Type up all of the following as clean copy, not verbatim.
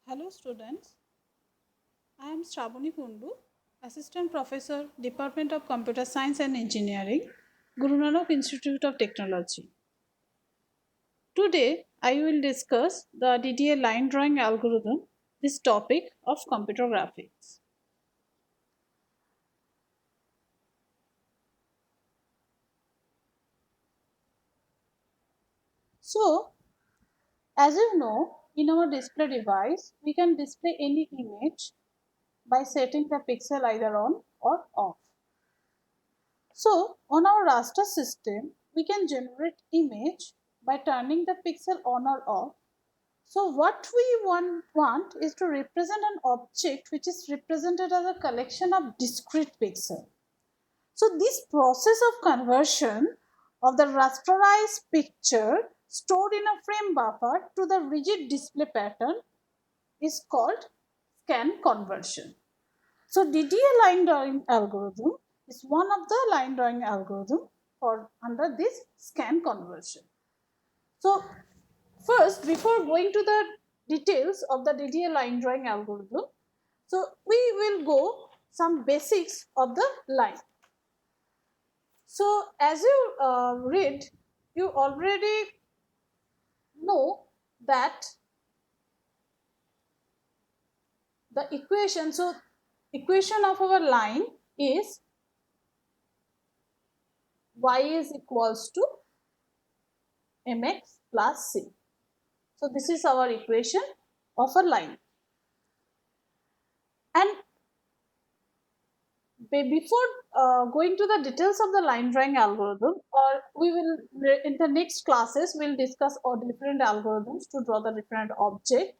Hello students, I am Shravani Kundu, Assistant Professor, Department of Computer Science and Engineering, Guru Nanak Institute of Technology. Today I will discuss the DDA line drawing algorithm, this topic of computer graphics. So, as you know, in our display device, we can display any image by setting the pixel either on or off. So on our raster system, we can generate image by turning the pixel on or off. So what we want is to represent an object which is represented as a collection of discrete pixels. So this process of conversion of the rasterized picture stored in a frame buffer to the rigid display pattern is called scan conversion. So DDA line drawing algorithm is one of the line drawing algorithm for under this scan conversion. So first, before going to the details of the DDA line drawing algorithm, so we will go some basics of the line. So as you read, you already know that the equation. So equation of our line is y is equals to mx plus c. So this is our equation of a line. And before going to the details of the line drawing algorithm, or we will in the next classes we'll discuss all different algorithms to draw the different object.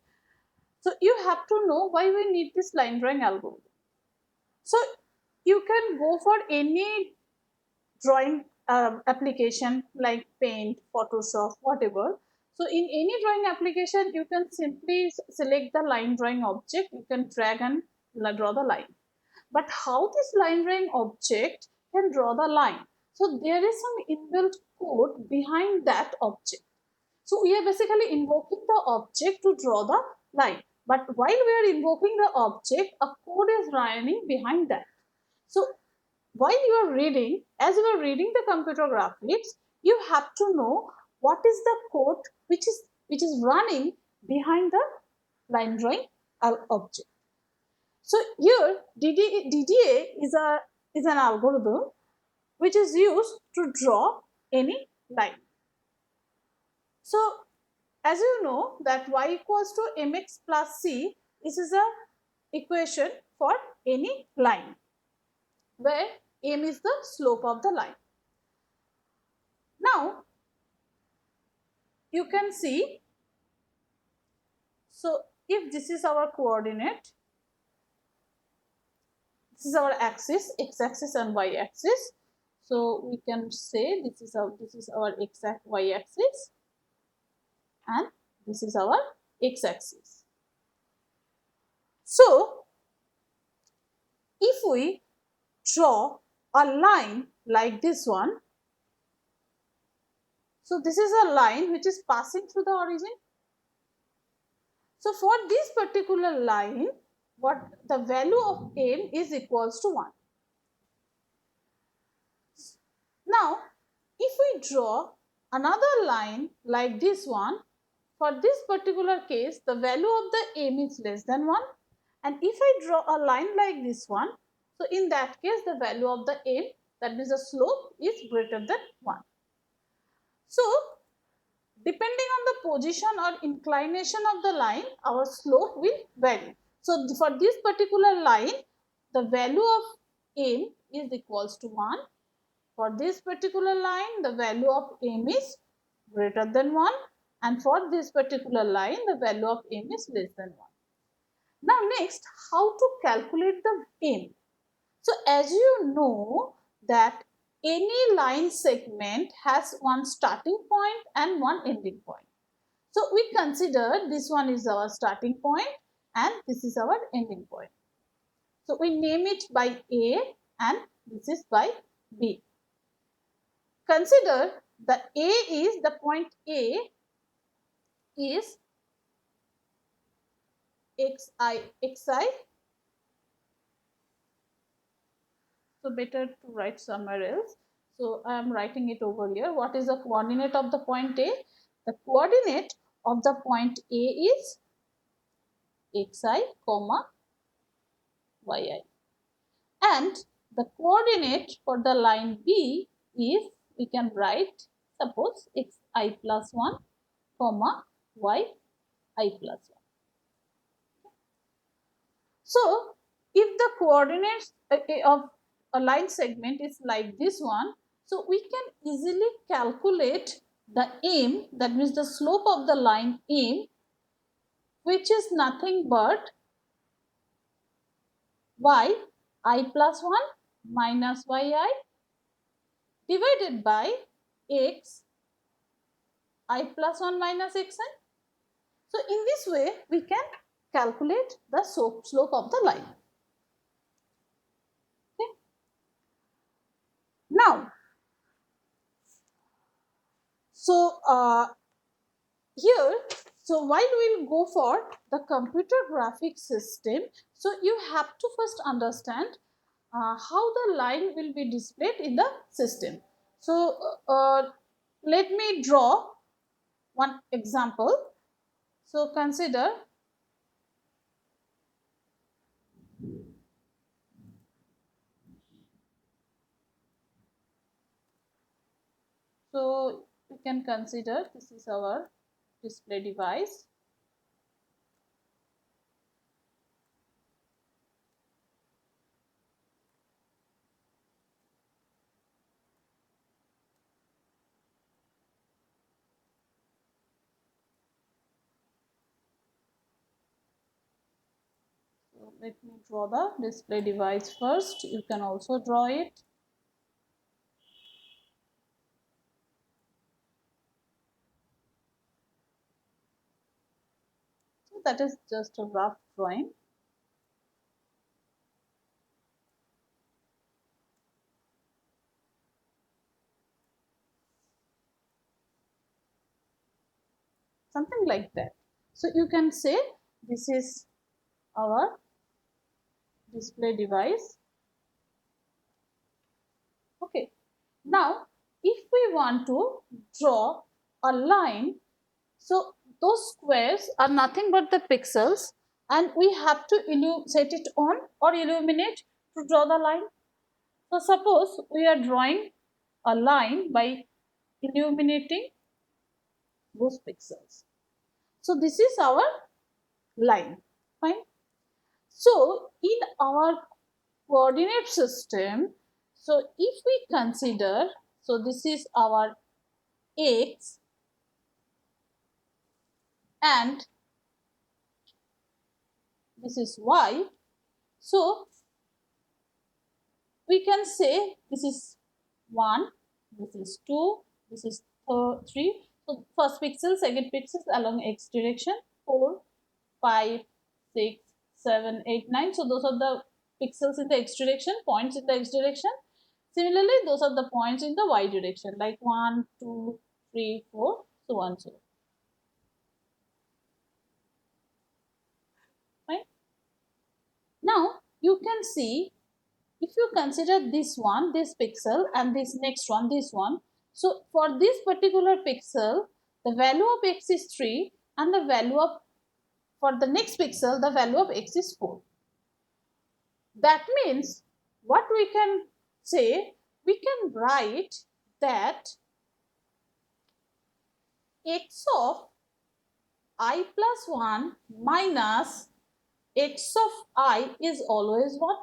So you have to know why we need this line drawing algorithm. So you can go for any drawing application like Paint, Photoshop, whatever. So in any drawing application, you can simply select the line drawing object. You can drag and draw the line. But how this line drawing object can draw the line? So there is some inbuilt code behind that object. So we are basically invoking the object to draw the line. But while we are invoking the object, a code is running behind that. So while you are reading, as you are reading the computer graphics, you have to know what is the code which is running behind the line drawing object. So here DDA is an algorithm which is used to draw any line. So as you know that y equals to mx plus c, this is a equation for any line where m is the slope of the line. Now you can see, so if this is our coordinate, this is our axis, x axis and y axis. So we can say this is our y axis and this is our x axis. So if we draw a line like this one, so this is a line which is passing through the origin. So for this particular line, what the value of m is equals to 1. Now, if we draw another line like this one, for this particular case, the value of the m is less than 1. And if I draw a line like this one, so in that case, the value of the m, that means the slope, is greater than 1. So, depending on the position or inclination of the line, our slope will vary. So, for this particular line, the value of m is equals to 1. For this particular line, the value of m is greater than 1, and for this particular line, the value of m is less than 1. Now, next, how to calculate the m? So, as you know that any line segment has one starting point and one ending point. So, we consider this one is our starting point and this is our ending point. So, we name it by A and this is by B. Consider that A is the point A is xi. So better to write somewhere else. So I am writing it over here. What is the coordinate of the point A? The coordinate of the point A is xi comma yi, and the coordinate for the line B is, we can write, suppose xi plus 1 comma yi plus 1. So if the coordinates of a line segment is like this one, so we can easily calculate the m, that means the slope of the line m, which is nothing but yi plus 1 minus yi divided by x I plus 1 minus xi. So in this way we can calculate the slope of the line. Okay. Now, so here, so while we will go for the computer graphic system, so you have to first understand how the line will be displayed in the system. So let me draw one example. So consider, so we can consider this is our display device. So let me draw the display device first. You can also draw it. So that is just a rough drawing. Something like that. So you can say this is our display device. Okay. Now, if we want to draw a line, so those squares are nothing but the pixels, and we have to set it on or illuminate to draw the line. So suppose we are drawing a line by illuminating those pixels. So this is our line. Fine. So in our coordinate system, so if we consider, so this is our x and this is y, so we can say this is 1, this is 2, this is 3. So first pixel, second pixels along x direction, 4, 5, 6, 7, 8, 9. So those are the pixels in the x direction, points in the x direction. Similarly, those are the points in the y direction, like 1, 2, 3, 4, so on, so. Right? Now, you can see, if you consider this one, this pixel, and this next one, this one. So, for this particular pixel, the value of x is 3, and the value of, for the next pixel, the value of x is 4. That means, what we can say, we can write that x of I plus 1 minus x of I is always 1.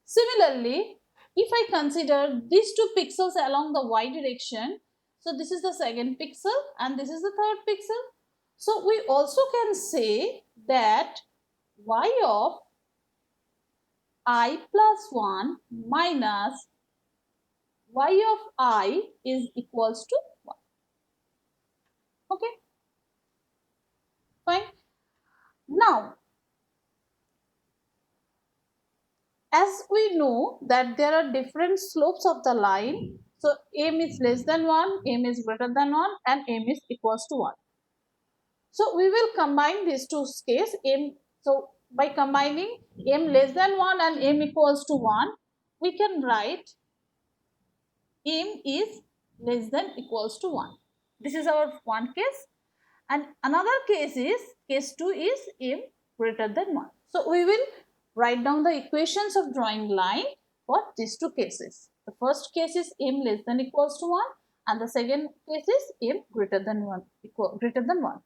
Similarly, if I consider these two pixels along the y direction, so this is the second pixel and this is the third pixel. So we also can say that y of I plus 1 minus y of I is equals to 1. Okay, fine. Now, as we know that there are different slopes of the line, so m is less than 1, m is greater than 1, and m is equals to 1. So we will combine these two case m. So by combining m less than 1 and m equals to 1, we can write m is less than equals to 1. This is our one case, and another case is case 2 is m greater than 1. So we will write down the equations of drawing line for these two cases. The first case is m less than equals to 1 and the second case is m greater than 1 greater than 1.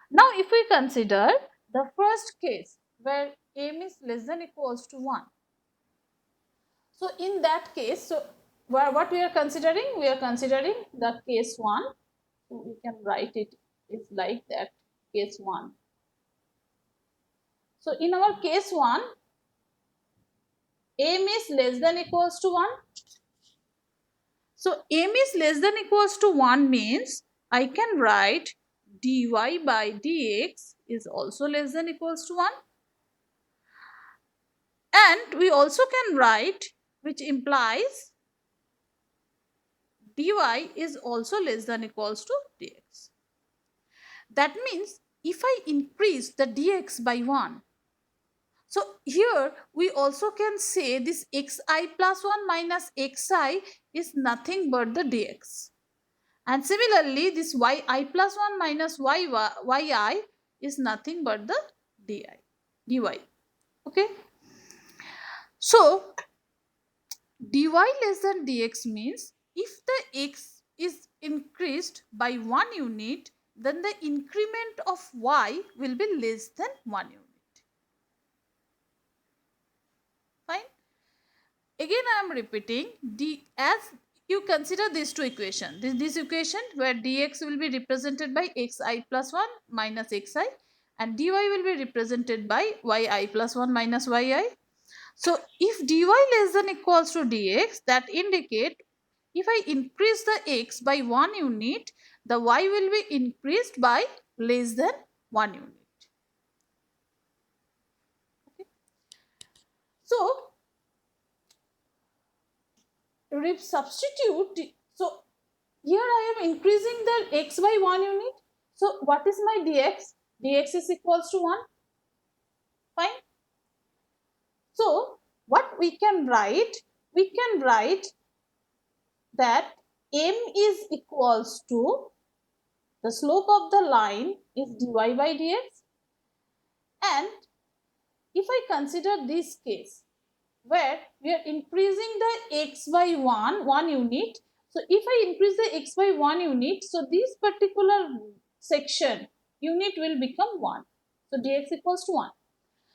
Now if we consider the first case where m is less than equals to 1. So in that case, so what we are considering? We are considering the case 1. So we can write it is like that, case 1. So in our case 1, m is less than equals to 1. So m is less than equals to 1 means I can write dy by dx is also less than equals to 1. And we also can write, which implies dy is also less than equals to dx. That means if I increase the dx by 1, so here we also can say this xi plus 1 minus xi is nothing but the dx. And similarly, this yi plus 1 minus yi is nothing but the dy. Okay. So dy less than dx means if the x is increased by 1 unit, then the increment of y will be less than 1 unit. Fine. Again I am repeating, as you consider these two equations, this equation where dx will be represented by xi plus 1 minus xi and dy will be represented by yi plus 1 minus yi. So if dy less than equals to dx, that indicate if I increase the x by 1 unit, the y will be increased by less than 1 unit. Okay. So substitute. So here I am increasing the x by 1 unit. So what is my dx? Dx is equals to 1. Fine. So what we can write? We can write that m is equals to the slope of the line is dy by dx, and if I consider this case where we are increasing the x by 1 unit, so if I increase the x by 1 unit, so this particular section unit will become 1. So dx equals to 1.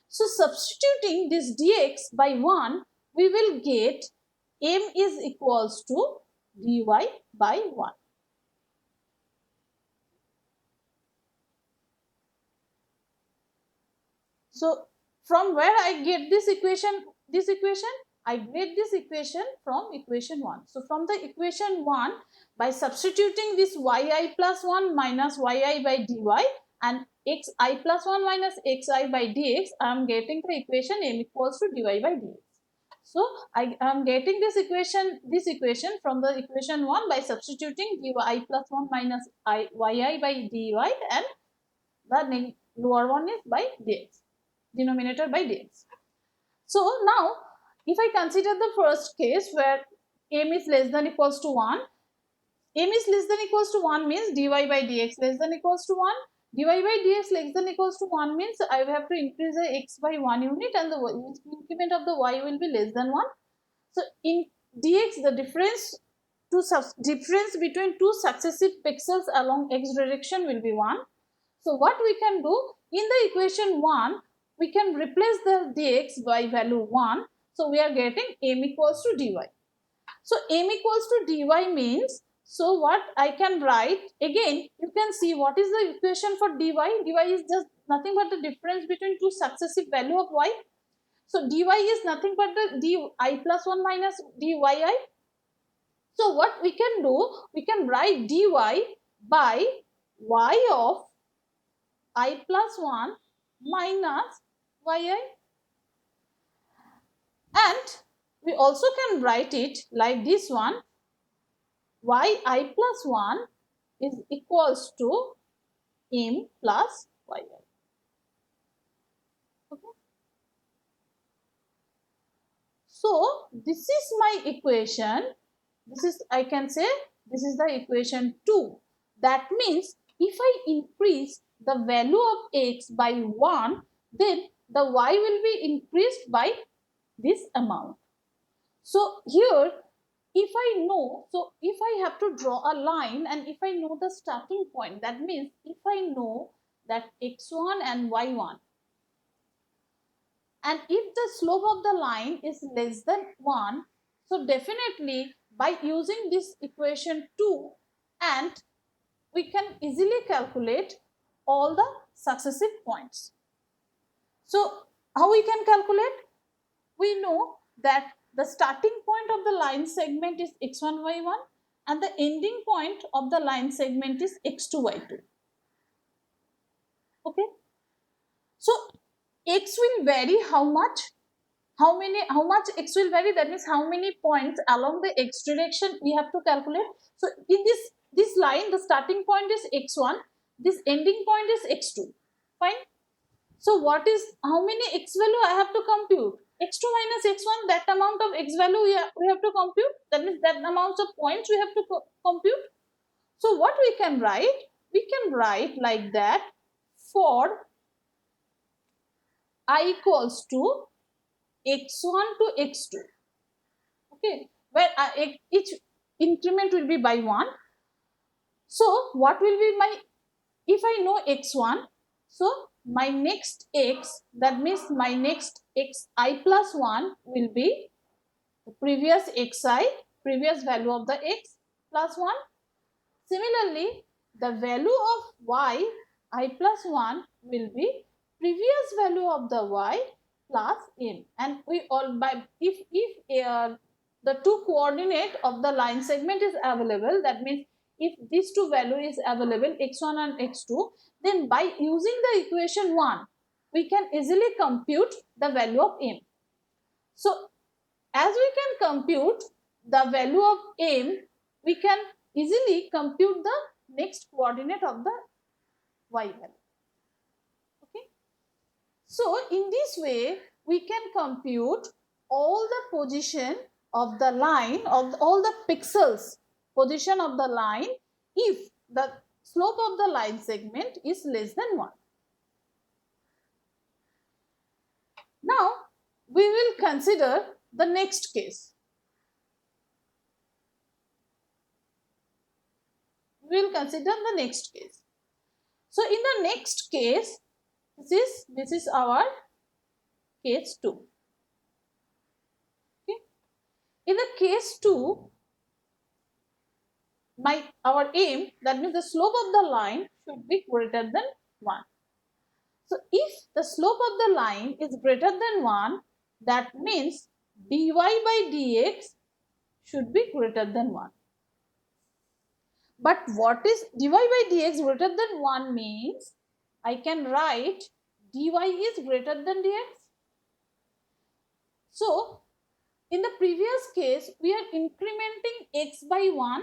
So substituting this dx by 1, we will get m is equals to dy by 1. So from where I get this equation, I get this equation from equation 1. So from the equation 1, by substituting this yi plus 1 minus yi by dy and xi plus 1 minus xi by dx, I am getting the equation m equals to dy by dx. So I am getting this equation from the equation 1 by substituting dy plus 1 minus yi by dy and the lower one is by dx, denominator by dx. So now if I consider the first case where m is less than equals to 1, m is less than equals to 1 means dy by dx less than equals to 1. dy by dx less than equals to 1 means I have to increase the x by 1 unit and the increment of the y will be less than 1. So in dx, the difference between two successive pixels along x direction will be 1. So what we can do in the equation 1, we can replace the dx by value 1. So we are getting m equals to dy. So m equals to dy means, so what I can write, again you can see what is the equation for dy. Dy is just nothing but the difference between two successive value of y. So dy is nothing but the dy plus 1 minus dyi. So what we can do, we can write dy by y of I plus 1 minus yi, and we also can write it like this one, yi plus 1 is equals to m plus y value. Okay. So this is my equation. This is, I can say, this is the equation 2. That means if I increase the value of x by 1, then the y will be increased by this amount. So here, if I know, so if I have to draw a line and if I know the starting point, that means if I know that x1 and y1, and if the slope of the line is less than 1, so definitely by using this equation 2, and we can easily calculate all the successive points. So how we can calculate? We know that the starting point of the line segment is x1, y1 and the ending point of the line segment is x2, y2. Okay. So x will vary how much? How much x will vary? That means how many points along the x direction we have to calculate. So in this line, the starting point is x1, this ending point is x2. Fine. So what is, how many x value I have to compute? X2 minus x1, that amount of x value we have to compute. That means that amount of points we have to compute. So what we can write? We can write like that: for I equals to x1 to x2. Okay, where each increment will be by 1. So what will be my, if I know x1, so my next x, that means my next xi plus 1 will be the previous xi, previous value of the x plus 1. Similarly, the value of y I plus 1 will be previous value of the y plus m, and we all, by if the two coordinate of the line segment is available, that means if these two value is available, x1 and x2, then by using the equation 1 we can easily compute the value of m. So as we can compute the value of m, we can easily compute the next coordinate of the y value. Okay. So in this way, we can compute all the position of the line, of all the pixels position of the line, if the slope of the line segment is less than 1. Now we will consider the next case. We will consider the next case. So in the next case, this is our case 2. Okay. In the case 2, our aim, that means the slope of the line should be greater than 1. So if the slope of the line is greater than 1, that means dy by dx should be greater than 1. But what is dy by dx greater than 1 means? I can write dy is greater than dx. So in the previous case, we are incrementing x by 1,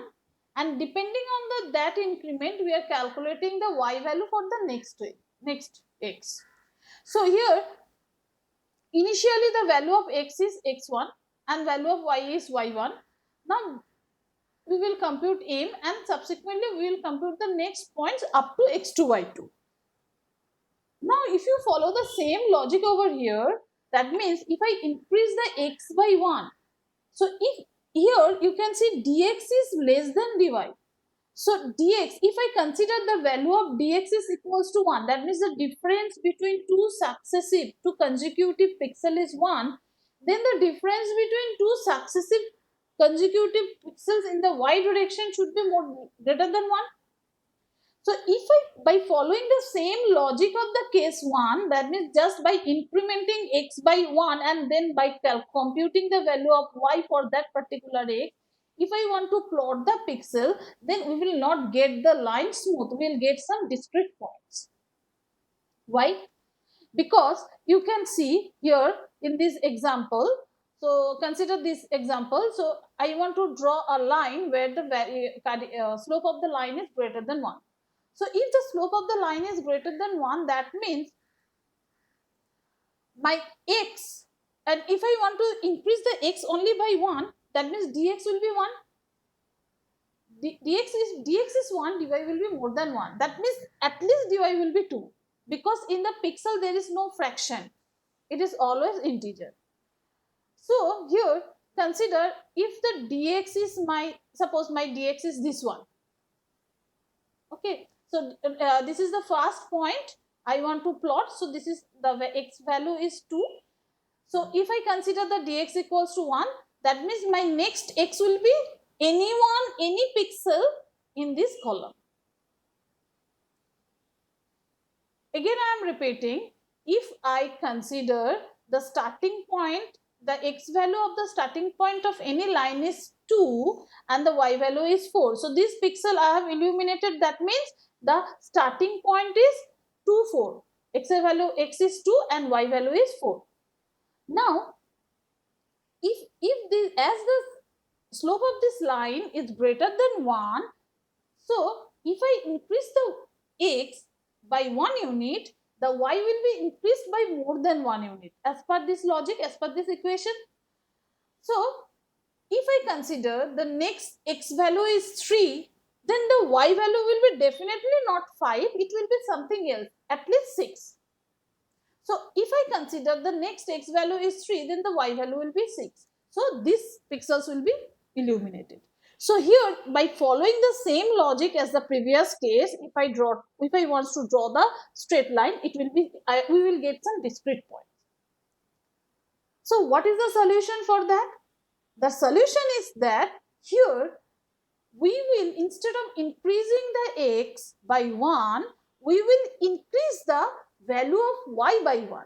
and depending on that increment, we are calculating the y value for the next x. So here, initially the value of x is x1 and value of y is y1. Now we will compute m, and subsequently we will compute the next points up to x2, y2. Now if you follow the same logic over here, that means if I increase the x by 1, so if here you can see dx is less than dy. So dx, if I consider the value of dx is equals to 1, that means the difference between two consecutive pixel is 1, then the difference between two successive consecutive pixels in the y direction should be more greater than 1. So if I, by following the same logic of the case 1, that means just by incrementing x by 1 and then by computing the value of y for that particular x, if I want to plot the pixel, then we will not get the line smooth, we will get some discrete points. Why? Because you can see here in this example, so consider this example. So I want to draw a line where the slope of the line is greater than 1. So if the slope of the line is greater than 1, that means my x, and if I want to increase the x only by 1, that means dx will be 1. dx is 1, dy will be more than 1. That means at least dy will be 2, because in the pixel there is no fraction. It is always integer. So here consider if the dx is suppose my dx is this one. Okay, so this is the first point I want to plot. So this is the x value is 2. So if I consider the dx equals to 1, that means my next x will be any pixel in this column. Again I am repeating, if I consider the starting point, the x value of the starting point of any line is 2 and the y value is 4. So this pixel I have illuminated, that means the starting point is 2, 4. X value, x is 2 and y value is 4. Now if this, as the slope of this line is greater than 1, so if I increase the x by 1 unit, the y will be increased by more than 1 unit as per this logic, as per this equation. So if I consider the next x value is 3, then the y value will be definitely not 5, it will be something else, at least 6. So if I consider the next x value is 3, then the y value will be 6. So these pixels will be illuminated. So here, by following the same logic as the previous case, if I want to draw the straight line, it will be we will get some discrete points. So what is the solution for that? The solution is that here we will, instead of increasing the x by 1, we will increase the value of y by 1.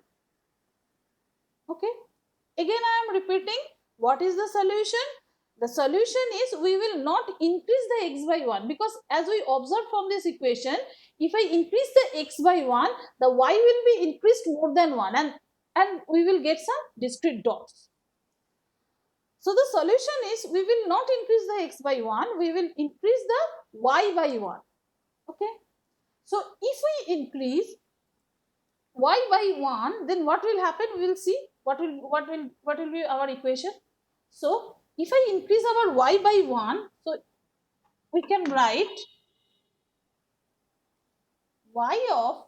Okay. Again I am repeating, what is the solution? The solution is we will not increase the x by 1, because as we observe from this equation, if I increase the x by 1, the y will be increased more than 1, and we will get some discrete dots. So the solution is we will not increase the x by 1, we will increase the y by 1. Okay. So if we increase y by 1, then what will happen? We will see what will be our equation. So if I increase our y by 1, so we can write y of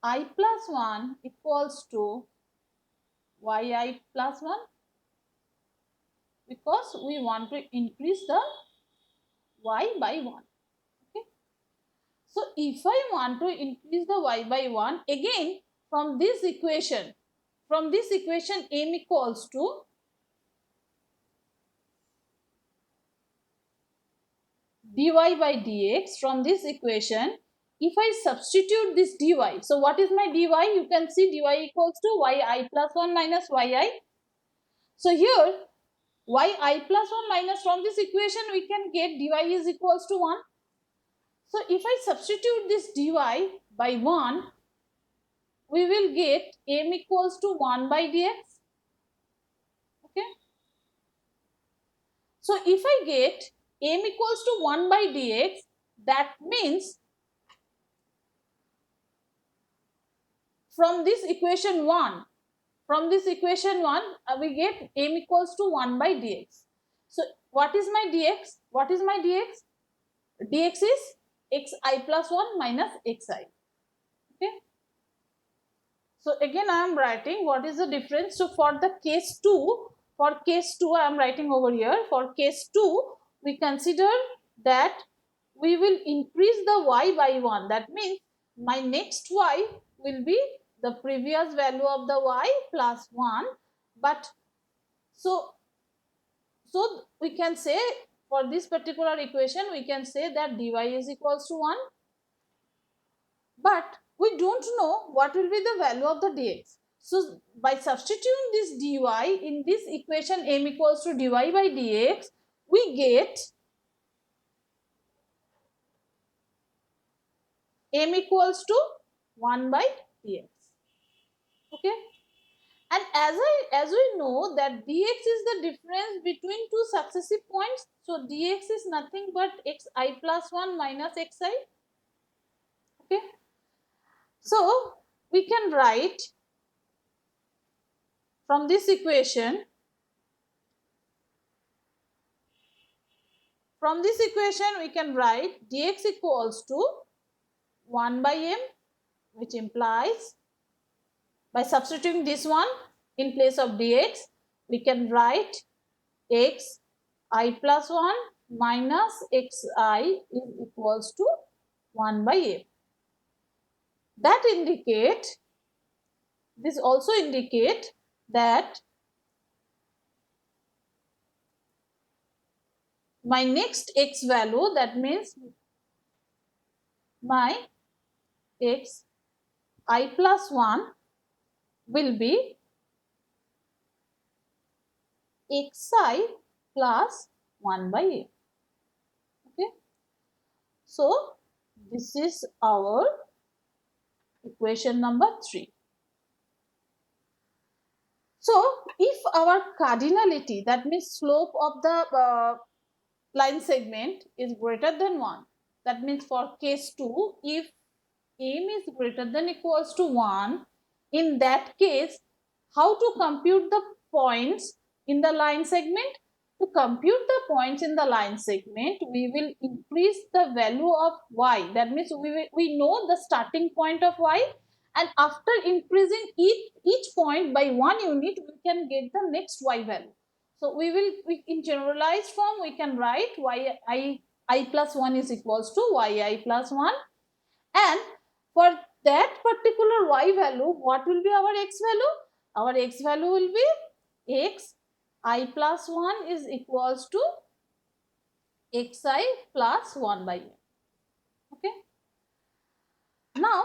I plus 1 equals to yi plus 1, because we want to increase the y by 1. Okay. So if I want to increase the y by 1, again from this equation m equals to dy by dx. From this equation, if I substitute this dy, so what is my dy? You can see dy equals to yi plus 1 minus yi. So here yi plus 1 minus, from this equation we can get dy is equals to 1. So if I substitute this dy by 1, we will get m equals to 1 by dx. Okay. So if I get m equals to 1 by dx, that means from this equation 1, we get m equals to 1 by dx. So what is my dx? What is my dx? Dx is xi plus 1 minus xi. Okay. So again I am writing what is the difference. So for the case 2, I am writing over here, for case 2, we consider that we will increase the y by 1. That means my next y will be the previous value of the y plus 1. But so we can say, for this particular equation, we can say that dy is equals to 1. But we don't know what will be the value of the dx. So by substituting this dy in this equation m equals to dy by dx, we get m equals to 1 by dx. Okay. And as we know that dx is the difference between two successive points, so dx is nothing but xi plus 1 minus xi. Okay, so we can write from this equation, we can write dx equals to 1 by m, which implies, by substituting this one in place of dx, we can write x I plus 1 minus xi is equals to 1 by m. That indicate, this also indicate that my next x value, that means my x I plus 1 will be xi plus 1 by m. Okay, so this is our equation number 3. So if our cardinality, that means slope of the line segment, is greater than 1, that means for case 2, if m is greater than equals to 1, in that case, how to compute the points in the line segment? To compute the points in the line segment, we will increase the value of y. That means we know the starting point of y, and after increasing each point by 1 unit, we can get the next y value. So in generalized form, we can write I plus 1 is equals to yi plus 1, and for that particular y value, what will be our x value? Our x value will be x I plus 1 is equals to xi plus 1 by m. Okay. Now,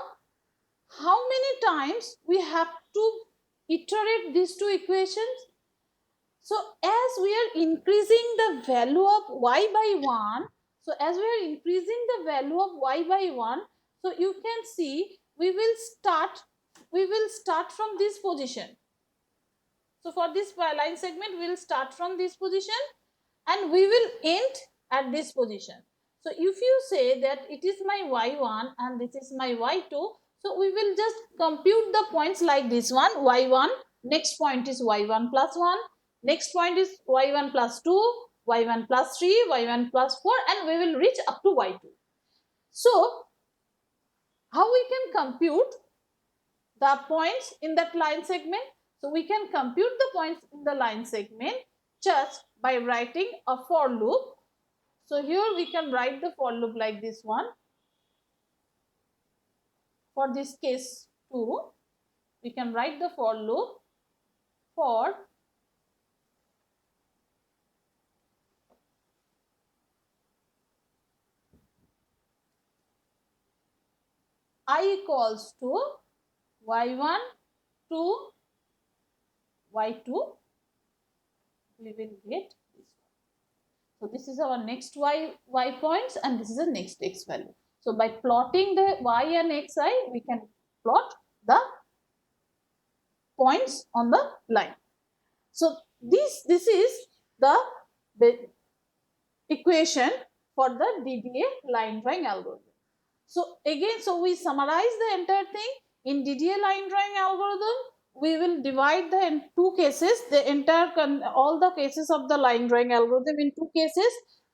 how many times we have to iterate these two equations? So, as we are increasing the value of y by 1, so as we are increasing the value of y by 1, so you can see we will start from this position. So for this line segment, we will start from this position and we will end at this position. So if you say that it is my y1 and this is my y2, so we will just compute the points like this one, y1, next point is y1 plus 1, next point is y1 plus 2, y1 plus 3, y1 plus 4, and we will reach up to y2. So how we can compute the points in that line segment? So we can compute the points in the line segment just by writing a for loop. So here we can write the for loop like this one. For this case 2, we can write the for loop for I equals to y1 to y2, we will get this one. So this is our next y points and this is the next x value. So by plotting the y and xi, we can plot the points on the line. So this is the equation for the DDA line drawing algorithm. So again, so we summarize the entire thing. In DDA line drawing algorithm, we will divide the two cases, the entire all the cases of the line drawing algorithm in two cases.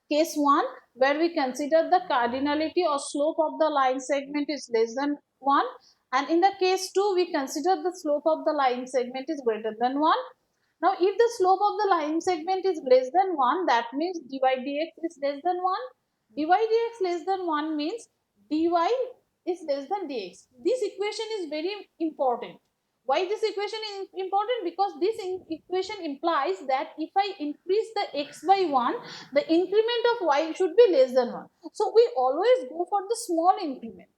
Case 1, where we consider the cardinality or slope of the line segment is less than 1, and in the case 2, we consider the slope of the line segment is greater than 1. Now, if the slope of the line segment is less than 1, that means dy dx is less than 1. dy dx less than 1 means dy is less than dx. This equation is very important. Why this equation is important? Because this equation implies that if I increase the x by 1, the increment of y should be less than 1. So, we always go for the small increment,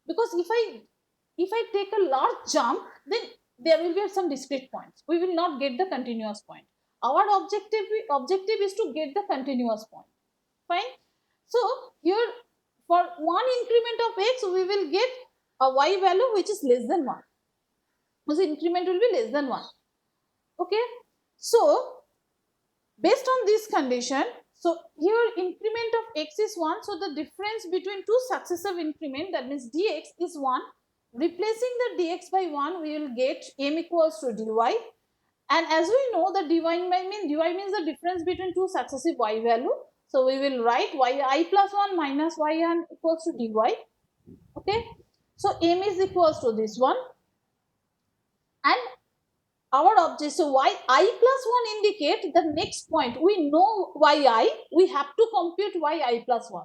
because if I take a large jump, then there will be some discrete points. We will not get the continuous point. Our objective is to get the continuous point. Fine. So here for one increment of x, we will get a y value which is less than 1. So increment will be less than 1. Okay, so based on this condition, so here increment of x is 1, so the difference between two successive increment, that means dx is 1. Replacing the dx by 1, we will get m equals to dy, and as we know the dy means the difference between two successive y value, so we will write yi plus 1 minus yi equals to dy. Okay, so m is equals to this one, and our object, so yi plus 1 indicate the next point. We know yi, we have to compute yi plus 1.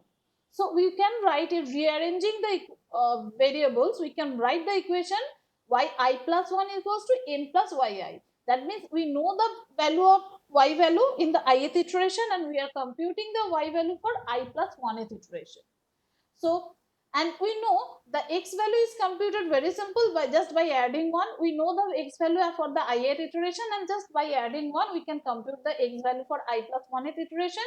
So we can write it, rearranging the variables, we can write the equation yi plus 1 equals to m plus yi. That means we know the value of y value in the ith iteration, and we are computing the y value for I plus 1th iteration. So, and we know the x value is computed very simple by just by adding 1. We know the x value for the ith iteration, and just by adding 1 we can compute the x value for I plus 1th iteration,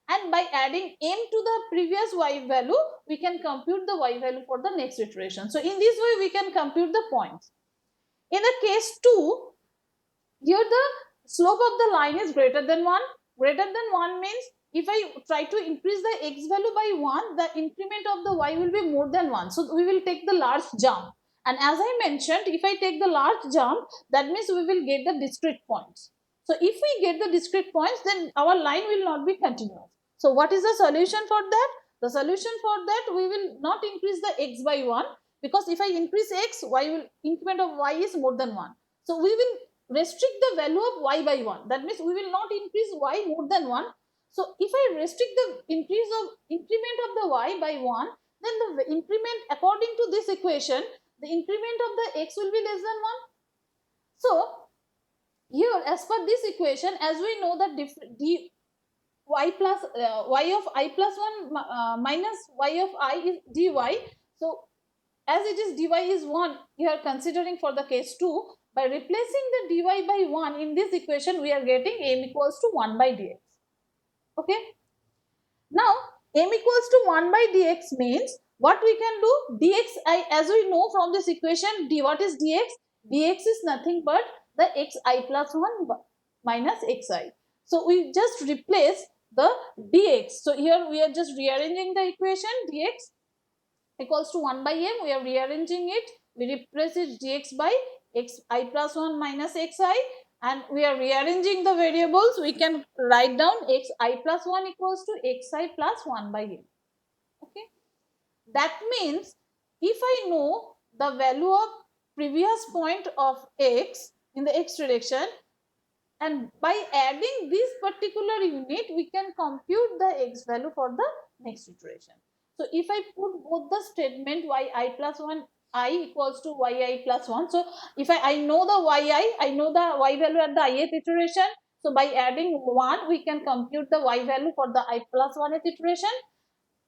and by adding m to the previous y value we can compute the y value for the next iteration. So in this way we can compute the points. In the case 2, here the slope of the line is greater than 1. Greater than 1 means if I try to increase the x value by 1, the increment of the y will be more than 1. So we will take the large jump. And as I mentioned, if I take the large jump, that means we will get the discrete points. So if we get the discrete points, then our line will not be continuous. So what is the solution for that? The solution for that, we will not increase the x by 1, because if I increase x, y will, increment of y is more than 1. So we will restrict the value of y by 1. That means we will not increase y more than 1. So if I restrict the increment of the y by 1, then the increment according to this equation, the increment of the x will be less than 1. So here as per this equation, as we know that y plus y of I plus 1 minus y of I is dy. So as it is dy is 1, you are considering for the case 2, by replacing the dy by 1 in this equation, we are getting m equals to 1 by dx. Okay. Now, m equals to 1 by dx means what we can do, dx, as we know from this equation, what is dx? Dx is nothing but the xi plus 1 minus xi. So we just replace the dx. So here we are just rearranging the equation, dx equals to 1 by m, we are rearranging it, we replace it dx by xi plus 1 minus xi, and we are rearranging the variables, we can write down xi plus 1 equals to xi plus 1 by m. Okay, that means if I know the value of previous point of x in the x direction, and by adding this particular unit we can compute the x value for the next iteration. So if I put both the statement yi plus 1 I equals to yi plus 1, so if I know the yi, I know the y value at the ith iteration, so by adding 1 we can compute the y value for the I plus 1th iteration,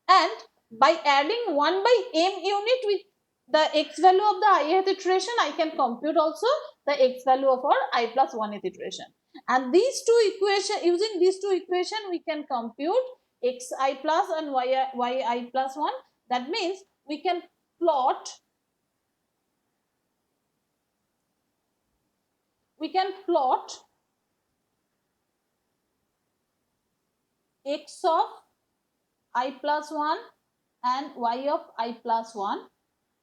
and by adding 1 by m unit with the x value of the ith iteration, I can compute also the x value of our I plus 1th iteration. And these two equation, using these two equation, we can compute xi plus and yi plus 1. That means we can plot x of I plus 1 and y of I plus 1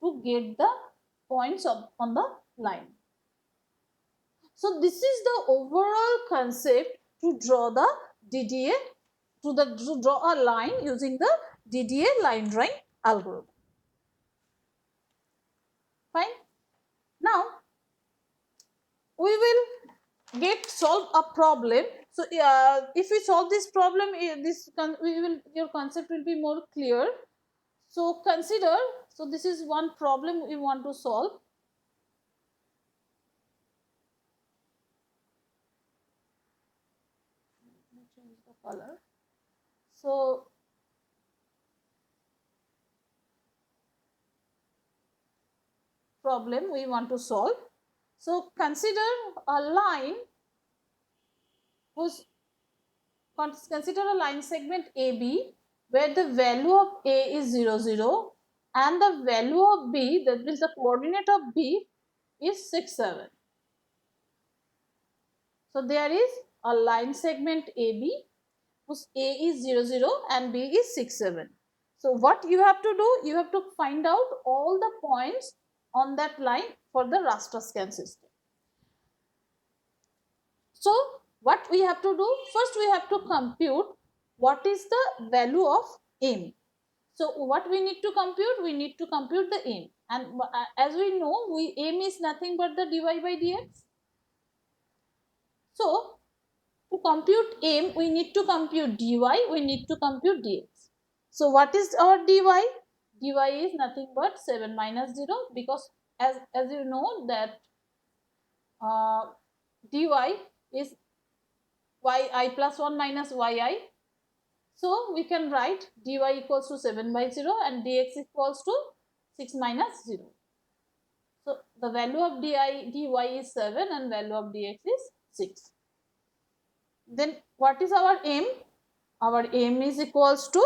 to get the points on the line. So this is the overall concept to draw the DDA, to draw a line using the DDA line drawing algorithm. Fine. Now we will solve a problem. So if we solve this problem, your concept will be more clear. So consider, so this is one problem we want to solve. Let me change the color. So problem we want to solve. So consider a line consider a line segment AB where the value of A is 0, 0 and the value of B, that means the coordinate of B, is 6, 7. So there is a line segment AB whose A is 0, 0 and B is 6, 7. So what you have to do, you have to find out all the points on that line for the raster scan system. So what we have to do, first we have to compute what is the value of M. So what we need to compute, we need to compute the M, and as we know, M is nothing but the dy by dx. So to compute M, we need to compute dy, we need to compute dx. So what is our dy? Dy is nothing but 7 minus 0, because as you know that dy is yi plus 1 minus yi. So we can write dy equals to 7 by 0 and dx equals to 6 minus 0. So the value of dy is 7 and value of dx is 6. Then what is our m? Our m is equals to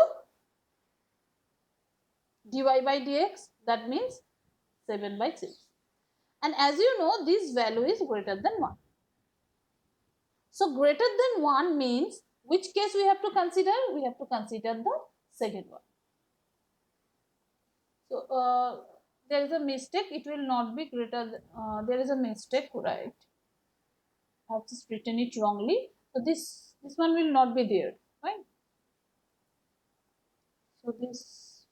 dy by dx, that means 7 by 6. And as you know, this value is greater than 1. So greater than 1 means which case we have to consider? We have to consider the second one. So there is a mistake, it will not be greater, there is a mistake, right? I have just written it wrongly. So this one will not be there, right? So these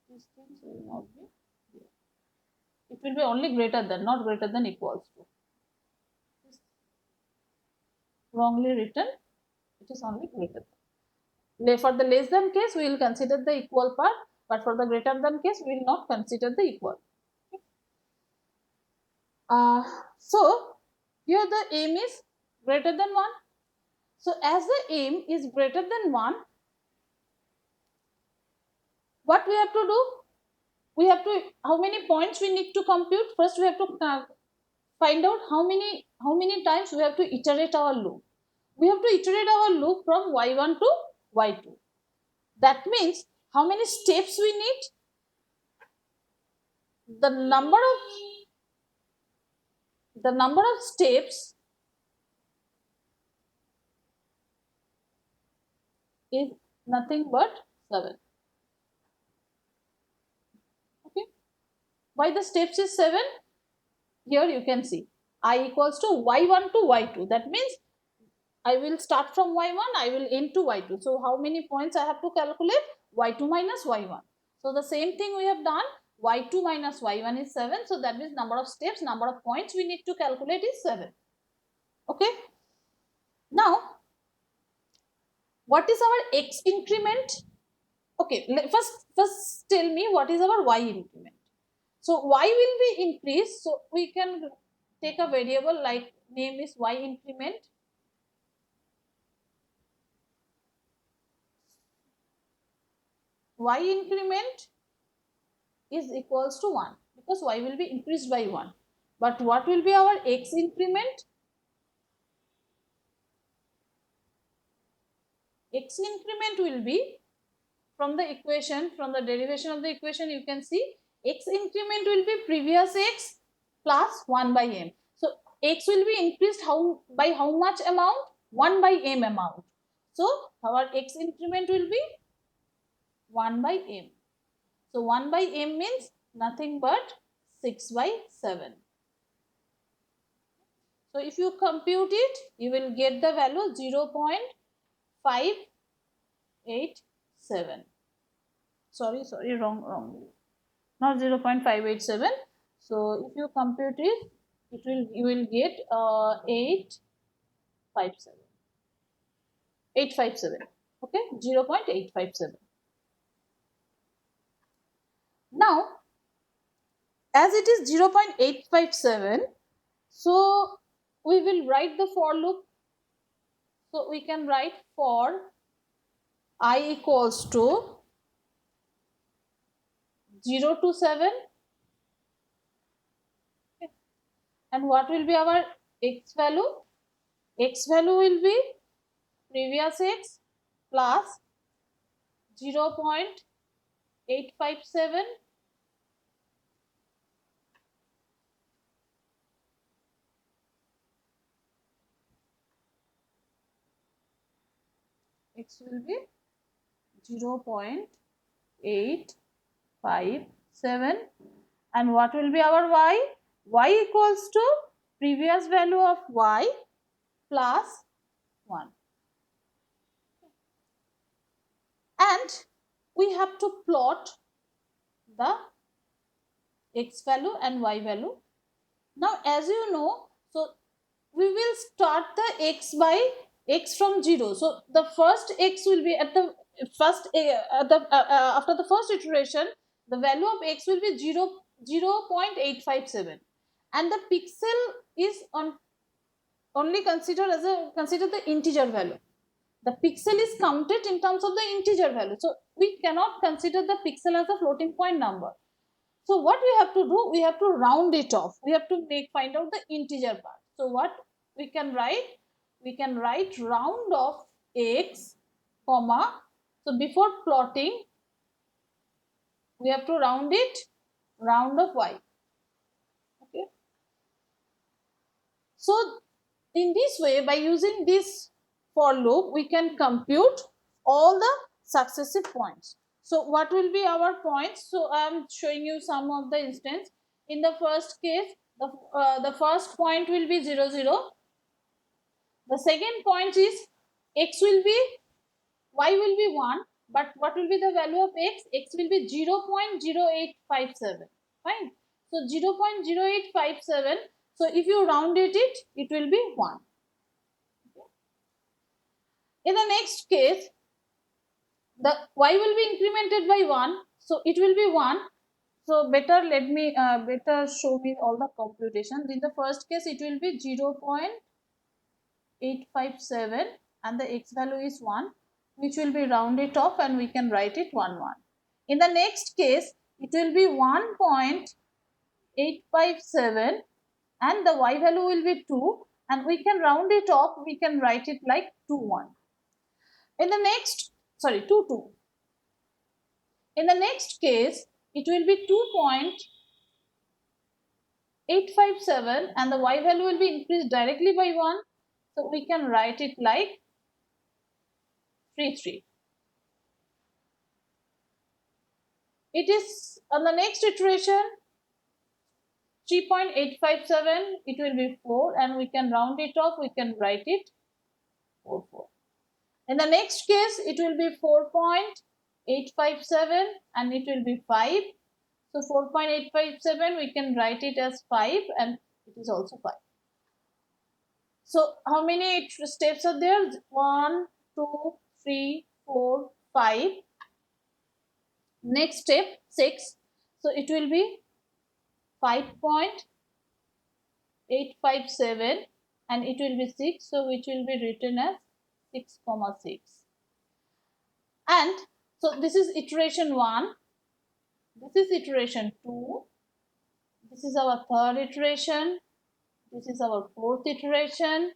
things will not be there. It will be only greater than, not greater than equals to. Wrongly written, it is only greater than. For the less than case, we will consider the equal part, but for the greater than case, we will not consider the equal. So here the m is greater than 1. So as the m is greater than 1, what we have to do? We have to, how many points we need to compute? First we have to find out how many times we have to iterate our loop. We have to iterate our loop from y1 to y2. That means how many steps we need? The number of steps is nothing but 7. Okay. Why the steps is 7? Here you can see I equals to y1 to y2. That means I will start from y1, I will end to y2. So how many points I have to calculate? y2 minus y1. So the same thing we have done. y2 minus y1 is 7. So that means number of steps, number of points we need to calculate is 7. Okay. Now, what is our x increment? Okay, first tell me what is our y increment. So y will be increased. So we can take a variable like name is y increment. Y increment is equals to 1 because y will be increased by 1. But what will be our x increment? X increment will be from the equation, from the derivation of the equation, you can see x increment will be previous x plus 1 by m. So x will be increased by how much amount? 1 by m amount. So our x increment will be 1 by m. So 1 by m means nothing but 6 by 7. So if you compute it, you will get the value 0.587. Sorry, wrong. Not 0.587. So if you compute it, you will get 857. 857. Okay, 0.857. Now, as it is 0.857, so we will write the for loop. So we can write for I equals to 0 to 7. Okay. And what will be our x value? X value will be previous x plus 0.857 x will be 0.857, and what will be our y? Y equals to previous value of y plus 1. And we have to plot the x value and y value. Now as you know, so we will start the x by x from 0. So the first x will be at the first after the first iteration, the value of x will be 0.857, and the pixel is only considered as the integer value. The pixel is counted in terms of the integer value. So we cannot consider the pixel as a floating point number. So what we have to do, we have to round it off. We have to find out the integer part. So what we can write? We can write round of x, comma. So before plotting, we have to round it, round of y. Okay. So in this way, by using this for loop, we can compute all the successive points. So what will be our points? So I am showing you some of the instance. In the first case, the first point will be 0, 0. The second point is x will be, y will be 1, but what will be the value of x? X will be 0.0857. Fine. So 0.0857. So if you round it, it will be 1. In the next case, the y will be incremented by 1, so it will be 1. So better better show me all the computations. In the first case, it will be 0.857 and the x value is 1, which will be rounded off and we can write it 1, 1. In the next case, it will be 1.857 and the y value will be 2, and we can round it off, we can write it like 2, 1. In the next, 2, 2. In the next case, it will be 2.857 and the y value will be increased directly by 1. So we can write it like 3, 3. It is on the next iteration 3.857, it will be 4 and we can round it off, we can write it 4, 4. In the next case, it will be 4.857 and it will be 5. So 4.857, we can write it as 5 and it is also 5. So how many steps are there? 1, 2, 3, 4, 5. Next step 6. So it will be 5.857 and it will be 6. So which will be written as 6, 6. And so this is iteration 1. This is iteration 2. This is our third iteration. This is our fourth iteration.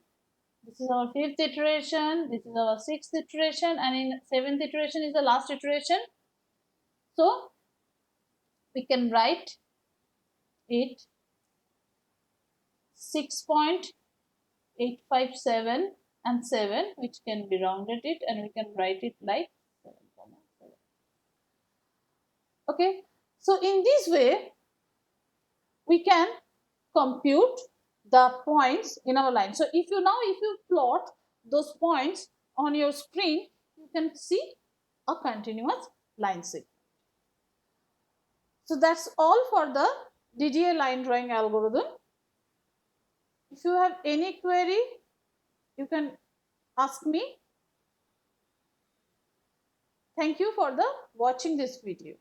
This is our fifth iteration. This is our sixth iteration. And in seventh iteration is the last iteration. So we can write it 6.857 and 7, which can be rounded it, and we can write it like 7, 7. Okay. So in this way, we can compute the points in our line. So if you plot those points on your screen, you can see a continuous line segment. So that's all for the DDA line drawing algorithm. If you have any query, you can ask me. Thank you for watching this video.